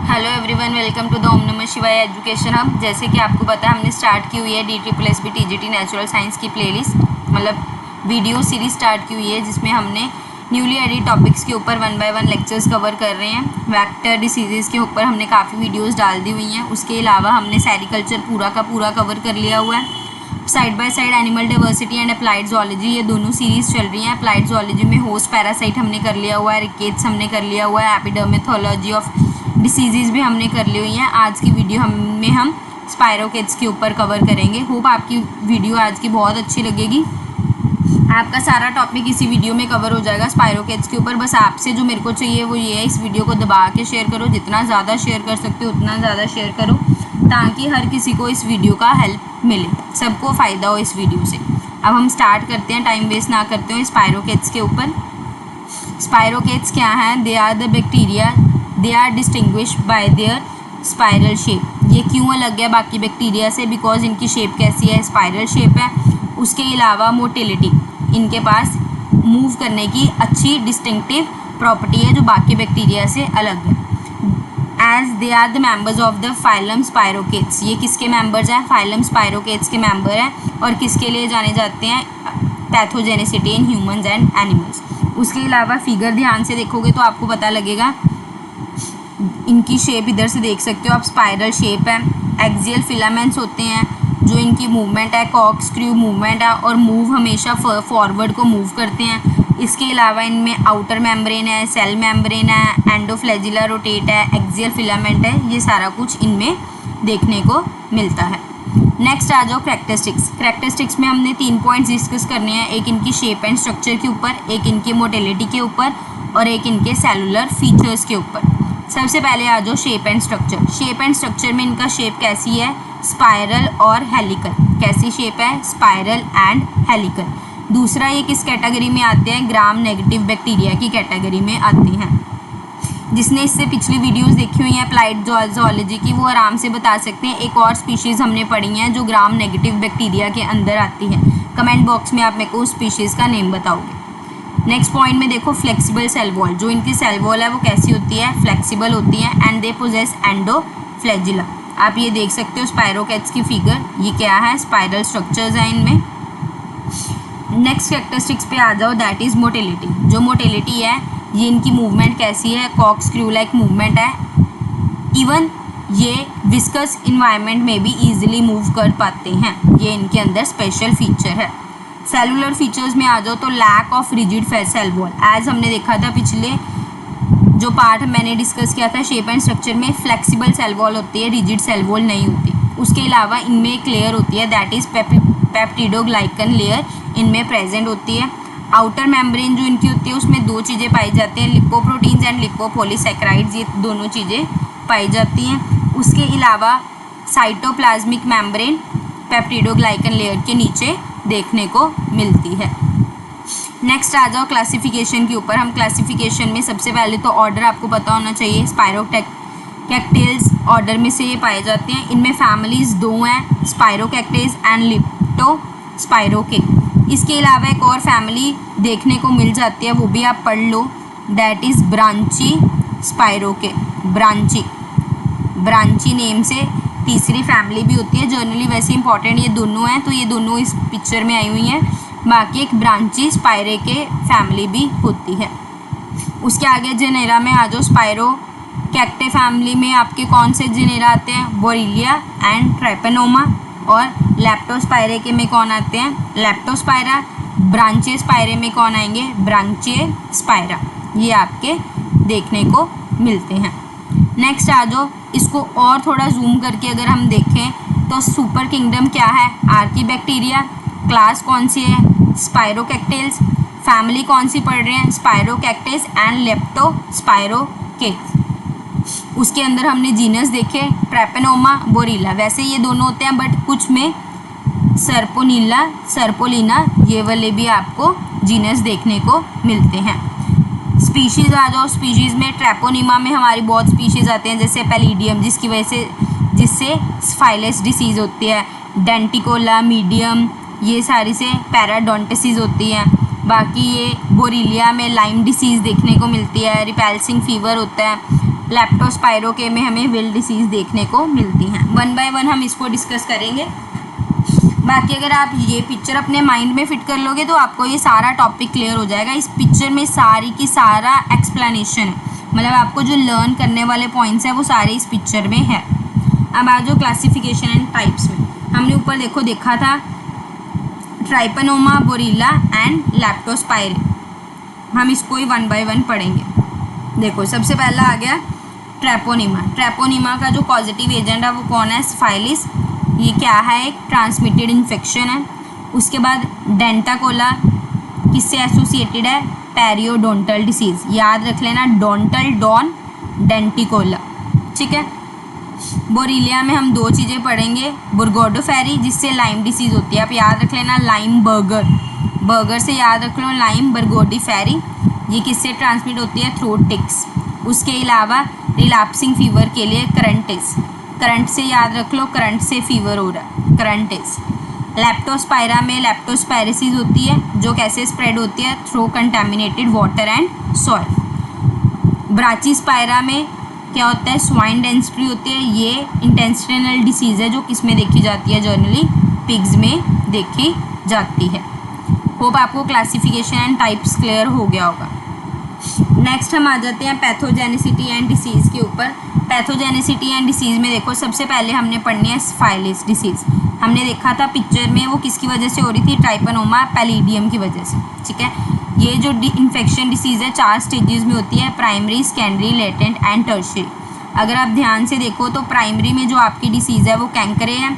Hello everyone, welcome to the Om Namah Shivaya education hub. जैसे कि आपको पता है, हमने स्टार्ट की हुई है DSSB TGT नेचुरल साइंस की प्लेलिस्ट, मतलब वीडियो सीरीज स्टार्ट की हुई है, जिसमें हमने न्यूली एडिड टॉपिक्स के ऊपर 1 बाय 1 लेक्चर्स कवर कर रहे हैं। वेक्टर डिसीजेज़ के ऊपर हमने काफ़ी वीडियोस डाल दी हुई हैं। उसके अलावा हमने सेरिकल्चर पूरा का पूरा कवर कर लिया हुआ है। Side by side animal diversity and applied zoology, ये दोनों सीरीज़ चल रही हैं। अप्लाइड जोलॉजी में होस्ट पैरासाइट हमने कर लिया हुआ है, रिकेट्स हमने कर लिया हुआ है, एपिडर्मेथोलॉजी ऑफ डिसीज़ भी हमने कर ली हुई हैं। आज की वीडियो में हम स्पायरोकेट्स के ऊपर कवर करेंगे। होप आपकी वीडियो आज की बहुत अच्छी लगेगी। आपका सारा टॉपिक इसी वीडियो में कवर हो जाएगा स्पायरोकेट्स के ऊपर। बस आपसे जो मेरे को चाहिए वो ये है, इस वीडियो को दबा के शेयर करो। जितना ज़्यादा शेयर कर सकते हो उतना ज़्यादा शेयर करो, ताकि हर किसी को इस वीडियो का हेल्प मिले, सबको फ़ायदा हो इस वीडियो से। अब हम स्टार्ट करते हैं, टाइम वेस्ट ना करते हो स्पायरोकेट्स के ऊपर। स्पायरोकेट्स क्या हैं? They are the bacteria, they are distinguished by their spiral shape. ये क्यों अलग है बाकी बैक्टीरिया से? बिकॉज इनकी शेप कैसी है? स्पायरल शेप है। उसके अलावा मोटिलिटी, इनके पास मूव करने की अच्छी डिस्टिंक्टिव प्रॉपर्टी है जो बाकी बैक्टीरिया से अलग है। As they are the members of the phylum spirochetes, ये किसके मेंबर्स हैं? फाइलम स्पायरोकेट्स के मेंबर हैं। और किसके लिए जाने जाते हैं? Pathogenicity in humans and animals. उसके अलावा फिगर ध्यान से देखोगे तो आपको पता लगेगा, इनकी शेप इधर से देख सकते हो आप, स्पाइरल शेप है। एक्सियल फिलामेंट्स होते हैं जो इनकी मूवमेंट है, कॉर्क स्क्रू मूवमेंट है, और मूव हमेशा फॉरवर्ड को मूव करते हैं। इसके अलावा इनमें आउटर मेम्ब्रेन है, सेल मेम्ब्रेन है, एंडोफ्लैजिला रोटेट है, एक्सियल फिलामेंट है। ये सारा कुछ इनमें देखने को मिलता है। नेक्स्ट आ जाओ कैरेक्टरिस्टिक्स। कैरेक्टरिस्टिक्स में हमने 3 पॉइंट्स डिस्कस करने हैं। एक इनकी शेप एंड स्ट्रक्चर के ऊपर, एक इनकी मोटिलिटी के ऊपर, और एक इनके सेलुलर फीचर्स के ऊपर। सबसे पहले आ जाओ shape and structure. Shape and structure में इनका शेप कैसी है? स्पाइरल और हेलिकल। कैसी शेप है? Spiral and helical. दूसरा, ये किस कैटेगरी में आते हैं? ग्राम नेगेटिव बैक्टीरिया की कैटेगरी में आते हैं। जिसने इससे पिछली वीडियोस देखी हुई हैं अप्लाइड जोलॉजी की, वो आराम से बता सकते हैं। एक और स्पीशीज़ हमने पढ़ी हैं जो ग्राम नेगेटिव बैक्टीरिया के अंदर आती है। कमेंट बॉक्स में आप मेरे को उस स्पीशीज़ का नेम बताओगे। नेक्स्ट पॉइंट में देखो, फ्लेक्सिबल सेल वॉल। जो इनकी सेल वॉल है वो कैसी होती है? फ्लेक्सिबल होती है। And they possess endoflagella. आप ये देख सकते हो स्पायरोकेट्स की फिगर। ये क्या है? स्पाइरल स्ट्रक्चर्स हैं इनमें। नेक्स्ट कैरेक्टरिस्टिक्स पे आ जाओ, दैट इज़ मोटिलिटी। जो मोटिलिटी है, ये इनकी मूवमेंट कैसी है? कॉर्क स्क्रू लाइक मूवमेंट है। इवन ये विस्कस इन्वायरमेंट में भी ईजिली मूव कर पाते हैं। ये इनके अंदर स्पेशल फीचर है। सेलुलर फीचर्स में आ जाओ तो lack of rigid cell wall. As हमने देखा था पिछले जो पार्ट मैंने डिस्कस किया था शेप एंड स्ट्रक्चर में, फ्लेक्सिबल सेल वॉल होती है, रिजिड सेल वॉल नहीं होती। उसके अलावा इनमें एक लेयर होती है, दैट इज़ पेप्टिडोग्लाइकन लेयर इनमें प्रेजेंट होती है। आउटर मेम्ब्रेन जो इनकी होती है उसमें 2 चीज़ें पाई जाती हैं, लिपोप्रोटीन्स एंड लिपोपॉलीसैकेराइड्स। ये दोनों चीज़ें पाई जाती हैं। उसके अलावा साइटोप्लाज्मिक मेम्ब्रेन पेप्टिडोग्लाइकन लेयर के नीचे देखने को मिलती है। नेक्स्ट आ जाओ क्लासिफिकेशन के ऊपर। हम क्लासिफिकेशन में सबसे पहले तो ऑर्डर आपको पता होना चाहिए। स्पायरोकैक्टिल्स ऑर्डर में से ये पाए जाते हैं। इनमें फैमिलीज 2 हैं, स्पायरोकैक्टिस एंड लिप्टोस्पायरोके। इसके अलावा एक और फैमिली देखने को मिल जाती है, वो भी आप पढ़ लो, दैट इज़ ब्रांची स्पायरोके। ब्रांची नेम से तीसरी फैमिली भी होती है। जर्नली वैसे इंपॉर्टेंट ये दोनों हैं, तो ये दोनों इस पिक्चर में आई हुई हैं। बाकी एक ब्रांची स्पायरे के फैमिली भी होती है। उसके आगे जेनेरा में आ जाओ। स्पायरोकैक्टे फैमिली में आपके कौन से जेनेरा आते हैं? बोरिलिया एंड ट्राइपेनोमा। और लेप्टोस्पायरे में कौन आते हैं? लेप्टोस्पायरा। ब्रांचियोस्पायरे में कौन आएंगे? ब्रांचियोस्पायरा। ये आपके देखने को मिलते हैं। नेक्स्ट आ जाओ, इसको और थोड़ा जूम करके अगर हम देखें तो सुपर किंगडम क्या है? आर्कीबैक्टीरिया। क्लास कौन सी है? स्पायरोकैक्टिल्स। फैमिली कौन सी पढ़ रहे हैं? स्पायरोकैक्टिस एंड लेप्टोस्पायरोके। उसके अंदर हमने जीनस देखे, ट्रैपेनोमा, बोरिला। वैसे ये दोनों होते हैं, बट कुछ में सर्पोलिना, ये वाले भी आपको जीनस देखने को मिलते हैं। स्पीशीज़ आ जाओ। स्पीशीज़ में ट्रैपोनिमा में हमारी बहुत स्पीशीज़ आते हैं, जैसे पैलिडियम, जिससे स्फाइलस डिसीज़ होती है। डेंटिकोला, मीडियम, ये सारी से पैराडोंटिसीज होती हैं। बाकी ये बोरिलिया में लाइम डिसीज़ देखने को मिलती है। रिपल्सिंग फीवर होता है। लेप्टोस्पाइरोके में हमें विल डिसीज देखने को मिलती हैं। वन बाय वन हम इसको डिस्कस करेंगे। बाकी अगर आप ये पिक्चर अपने माइंड में फिट कर लोगे तो आपको ये सारा टॉपिक क्लियर हो जाएगा। इस पिक्चर में सारी की सारा एक्सप्लेनेशन है, मतलब आपको जो लर्न करने वाले पॉइंट्स हैं वो सारे इस पिक्चर में है। अब आ जाओ क्लासिफिकेशन एंड टाइप्स में। हमने ऊपर देखा था ट्राइपनोमा, बोरिला एंड लेप्टोस्पाइरे। हम इसको ही वन बाय वन पढ़ेंगे। देखो सबसे पहला आ गया ट्रैपोनिमा। ट्रैपोनिमा का जो पॉजिटिव एजेंट है वो कौन है? सिफाइलिस। ये क्या है? एक ट्रांसमिटेड इन्फेक्शन है। उसके बाद डेंटाकोला किससे एसोसिएटेड है? Periodontal disease. याद रख लेना, डोंटल डॉन डेंटिकोला, ठीक है। बोरिलिया में हम दो चीज़ें पढ़ेंगे, बुर्गोडोफेरी जिससे लाइम डिसीज होती है, आप याद रख लेना लाइम बर्गर, बर्गर से याद रख लो लाइम बर्गोडीफेरी। ये किससे ट्रांसमिट होती है? Throat ticks. उसके अलावा रिलैप्सिंग फीवर के लिए करंटिस, करंट से याद रख लो, करंट से फीवर हो रहा है, करंटिस। लेप्टोस्पाइरा में लेप्टोस्पायरेसिस होती है जो कैसे स्प्रेड होती है? Through contaminated water and soil. Brachyspira में क्या होता है? स्वाइन डेंसिटी होती है। ये इंटेस्टिनल डिसीज़ है जो किस में देखी जाती है? जनरली पिग्स में देखी जाती है। होप आपको क्लासिफिकेशन एंड टाइप्स क्लियर हो गया होगा। नेक्स्ट हम आ जाते हैं पैथोजेनिसिटी एंड डिसीज़ के ऊपर। पैथोजेनिसिटी एंड डिसीज़ में देखो सबसे पहले हमने पढ़नी है सिफाइलिस डिसीज़। हमने देखा था पिक्चर में वो किसकी वजह से हो रही थी? ट्राइपनोमा पैलिडियम की वजह से, ठीक है। ये जो इन्फेक्शन डिसीज़ है 4 स्टेजेस में होती है, primary, secondary, latent and tertiary. अगर आप ध्यान से देखो तो प्राइमरी में जो आपकी डिसीज़ है वो कैंकरे है,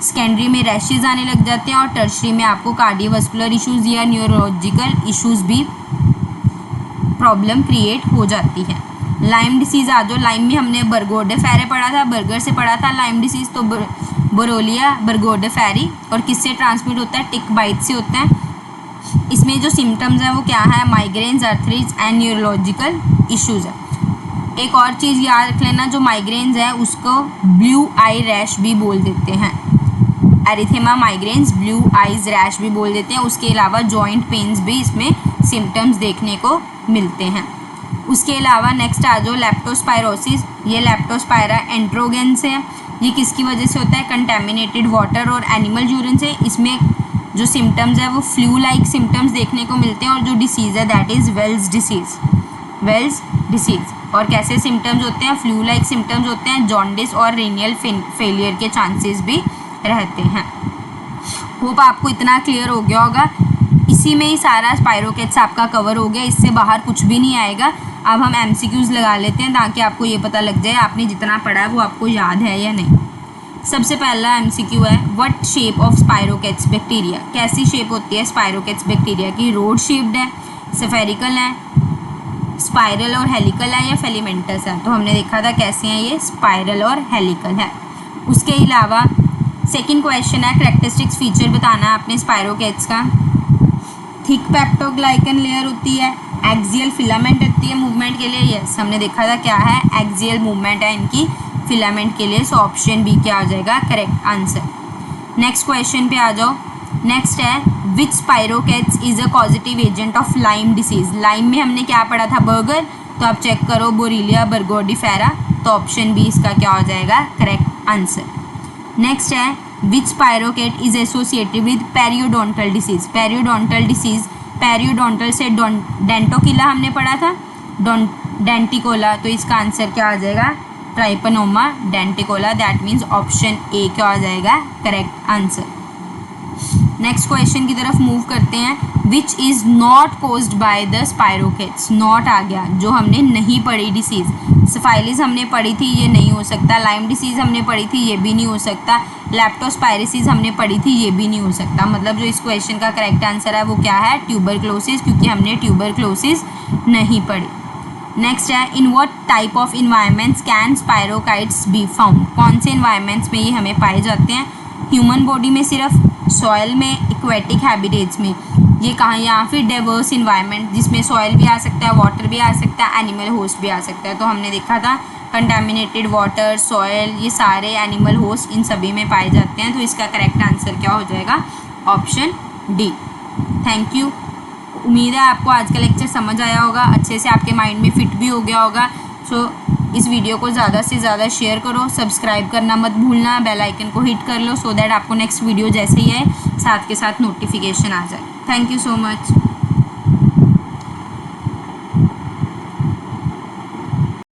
सेकेंडरी में रैशेज आने लग जाते हैं और टर्शियरी में आपको कार्डियोवास्कुलर इश्यूज़ या न्यूरोलॉजिकल इश्यूज़ भी प्रॉब्लम क्रिएट हो जाती है। लाइम डिसीज़ आ जाओ। लाइम में हमने बर्गोडेफेरे पढ़ा था, बर्गर से पढ़ा था लाइम डिसीज़, तो बोरोलिया बर्गोडेफेरी, और किससे ट्रांसमिट होता है? टिक बाइट से होता है। इसमें जो सिम्टम्स हैं वो क्या है? Migraines, arthritis and neurological issues है। एक और चीज़ याद रख लेना, जो माइग्रेन्स है उसको ब्लू आई रैश भी बोल देते हैं। Erythema migraines blue eyes rash भी बोल देते हैं। उसके अलावा जॉइंट पेन्स भी इसमें सिम्टम्स देखने को मिलते हैं। उसके अलावा नेक्स्ट आ जाओ लेप्टोस्पायरोसिस। ये लेप्टोस्पायरा एंट्रोगेंस है। ये किसकी वजह से होता है? कंटेमिनेटेड वाटर और एनिमल यूरिन से। इसमें जो सिम्टम्स है वो फ्लू लाइक सिम्टम्स देखने को मिलते हैं और जो डिसीज़ है that is Weil's disease, Weil's disease. और कैसे सिम्टम्स होते हैं? फ्लू लाइक सिम्टम्स होते हैं। जॉन्डिस और रीनियल फेलियर के चांसेस भी रहते हैं। होप आपको इतना क्लियर हो गया होगा। इसी में ही सारा स्पाइरोकेट्स आपका कवर हो गया, इससे बाहर कुछ भी नहीं आएगा। अब हम MCQs लगा लेते हैं ताकि आपको ये पता लग जाए आपने जितना पढ़ा है वो आपको याद है या नहीं। सबसे पहला MCQ है, what shape of spirochaetes bacteria. कैसी शेप होती है स्पाइरोकेट्स बैक्टीरिया की? रोड शेप्ड है, स्फेरिकल है, स्पाइरल और हेलिकल है, या फिलामेंटस है? तो हमने देखा था कैसे हैं ये, स्पाइरल और हेलिकल है। उसके अलावा सेकंड क्वेश्चन है, कैरेक्टरिस्टिक्स फीचर बताना है आपने स्पाइरोकेट्स का। थिक पेप्टोग्लाइकन लेयर होती है, एक्सियल फिलामेंट होती है मूवमेंट के लिए। यस, हमने देखा था क्या है, एक्सियल मूवमेंट है इनकी फिलामेंट के लिए। सो ऑप्शन बी क्या आ जाएगा करेक्ट आंसर। नेक्स्ट क्वेश्चन पे आ जाओ। नेक्स्ट है, which spirochetes is a positive agent of Lyme disease. Lyme में हमने क्या पढ़ा था? बर्गर। तो आप चेक करो बोरिलिया बर्गोडीफेरा, तो ऑप्शन बी इसका क्या हो जाएगा करेक्ट आंसर। नेक्स्ट है, which spirochete is associated with periodontal disease. Periodontal disease, periodontal से डेंटोकिला हमने पढ़ा था, डेंटिकोला, तो इसका आंसर क्या आ जाएगा ट्राइपनोमा डेंटिकोला। दैट मीन्स ऑप्शन ए क्या आ जाएगा करेक्ट आंसर। नेक्स्ट क्वेश्चन की तरफ मूव करते हैं। Which is not caused by the spirochetes. Not आ गया, जो हमने नहीं पढ़ी डिसीज़। सिफाइलिस हमने पढ़ी थी, ये नहीं हो सकता। लाइम डिसीज़ हमने पढ़ी थी, ये भी नहीं हो सकता। लेप्टोस्पायरेसिस हमने पढ़ी थी, ये भी नहीं हो सकता। मतलब जो इस क्वेश्चन का करेक्ट आंसर है वो क्या है ट्यूबरक्लोसिस, क्योंकि हमने ट्यूबरक्लोसिस नहीं पढ़ी। नेक्स्ट है, in what type of environments can spirochetes be found. कौन से इन्वायरमेंट्स में ये हमें पाए जाते हैं? ह्यूमन बॉडी में सिर्फ, सॉयल में, एक्वेटिक हैबिटेट्स में, ये कहाँ, या फिर डाइवर्स इन्वायरमेंट जिसमें सॉयल भी आ सकता है, वाटर भी आ सकता है, एनिमल होस्ट भी आ सकता है। तो हमने देखा था कंटामिनेटेड वाटर, सॉयल, ये सारे एनिमल होस्ट इन सभी में पाए जाते हैं। तो इसका करेक्ट आंसर क्या हो जाएगा ऑप्शन डी। Thank you. उम्मीद है आपको आज का लेक्चर समझ आया होगा, अच्छे से आपके माइंड में फिट भी हो गया होगा। सो इस वीडियो को ज़्यादा से ज़्यादा शेयर करो, सब्सक्राइब करना मत भूलना, बेल आइकन को हिट कर लो सो दैट आपको नेक्स्ट वीडियो जैसे ही आए साथ के साथ नोटिफिकेशन आ जाए। Thank you so much.